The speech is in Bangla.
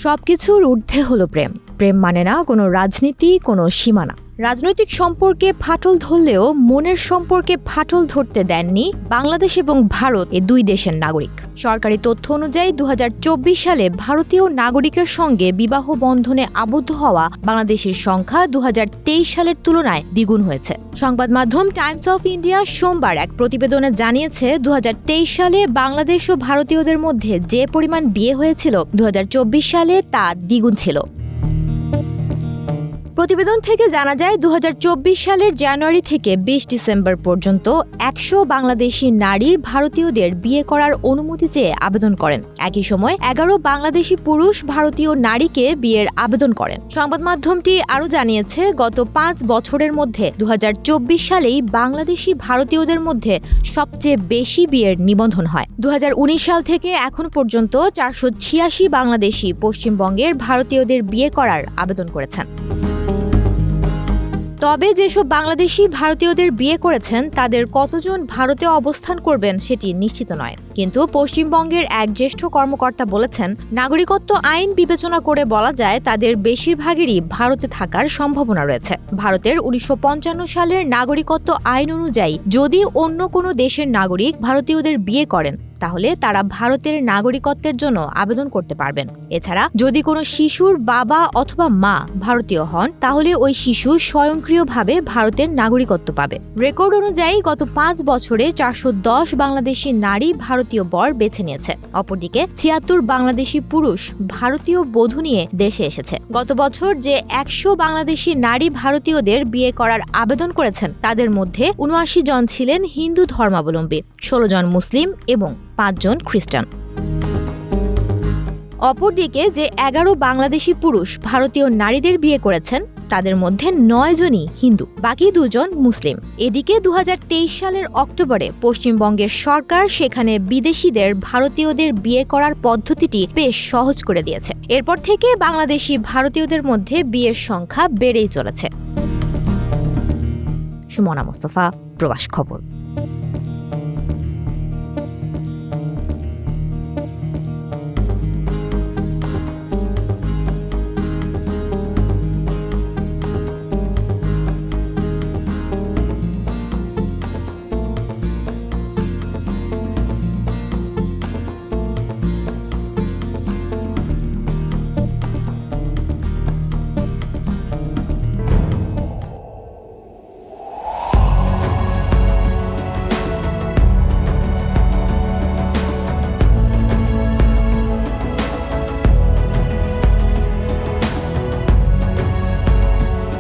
সবকিছুর ঊর্ধ্বে হলো প্রেম। প্রেম মানে না কোনো রাজনীতি, কোনো সীমানা। রাজনৈতিক সম্পর্কে ফাটল ধরলেও মনের সম্পর্কে ফাটল ধরতে দেননি বাংলাদেশ এবং ভারত, এই দুই দেশের নাগরিক। সরকারি তথ্য অনুযায়ী ২০২৪ সালে ভারতীয় নাগরিকের সঙ্গে বিবাহ বন্ধনে আবদ্ধ হওয়া বাংলাদেশের সংখ্যা ২০২৩ সালের তুলনায় দ্বিগুণ হয়েছে। সংবাদ মাধ্যম টাইমস অফ ইন্ডিয়া সোমবার এক প্রতিবেদনে জানিয়েছে ২০২৩ সালে বাংলাদেশ ও ভারতীয়দের মধ্যে যে পরিমাণ বিয়ে হয়েছিল ২০২৪ সালে তা দ্বিগুণ ছিল। প্রতিবেদন থেকে জানা যায় ২০২৪ সালের জানুয়ারি থেকে ২০ ডিসেম্বর পর্যন্ত ১০০ বাংলাদেশি নারী ভারতীয়দের বিয়ে করার অনুমতি চেয়ে আবেদন করেন। একই সময় ১১ বাংলাদেশি পুরুষ ভারতীয় নারীকে বিয়ের আবেদন করেন। সংবাদ মাধ্যমটি আরও জানিয়েছে গত ৫ বছরের মধ্যে ২০২৪ সালেই বাংলাদেশি ভারতীয়দের মধ্যে সবচেয়ে বেশি বিয়ের নিবন্ধন হয়। ২০১৯ সাল থেকে এখন পর্যন্ত ৪৮৬ বাংলাদেশি পশ্চিমবঙ্গের ভারতীয়দের বিয়ে করার আবেদন করেছেন। তবে যেসব বাংলাদেশি ভারতীয়দের বিয়ে করেছেন তাদের কতজন ভারতে অবস্থান করবেন সেটি নিশ্চিত নয়। কিন্তু পশ্চিমবঙ্গের এক জ্যেষ্ঠ কর্মকর্তা বলেছেন, নাগরিকত্ব আইন বিবেচনা করে বলা যায় তাদের বেশিরভাগেরই ভারতে থাকার সম্ভাবনা রয়েছে। ভারতের ১৯৫৫ সালের নাগরিকত্ব আইন অনুযায়ী যদি অন্য কোনো দেশের নাগরিক ভারতীয়দের বিয়ে করেন তাহলে তারা ভারতের নাগরিকত্বের জন্য আবেদন করতে পারবেন। এছাড়া যদি কোনো শিশুর বাবা অথবা মা ভারতীয় হন তাহলে ওই শিশু স্বয়ংক্রিয়ভাবে ভারতের নাগরিকত্ব পাবে। রেকর্ড অনুযায়ী গত ৫ বছরে ৪১০ বাংলাদেশি নারী ভারতীয় বর বেছে নিয়েছে। অপরদিকে ৭৬ বাংলাদেশি পুরুষ ভারতীয় বধূ নিয়ে দেশে এসেছে। গত বছর যে ১০০ বাংলাদেশি নারী ভারতীয়দের বিয়ে করার আবেদন করেছেন তাদের মধ্যে ৭৯ জন ছিলেন হিন্দু ধর্মাবলম্বী, ১৬ জন মুসলিম এবং ৫ জন খ্রিস্টান। অপরদিকে যে ১১ বাংলাদেশি পুরুষ ভারতীয় নারীদের বিয়ে করেছেন তাদের মধ্যে ৯ জনই হিন্দু, বাকি ২ জন মুসলিম। এদিকে ২০২৩ সালের অক্টোবরে পশ্চিমবঙ্গের সরকার সেখানে বিদেশিদের ভারতীয়দের বিয়ে করার পদ্ধতিটি বেশ সহজ করে দিয়েছে। এরপর থেকে বাংলাদেশি ভারতীয়দের মধ্যে বিয়ের সংখ্যা বেড়েই চলেছে। সুমনা মুস্তফা, প্রবাস খবর।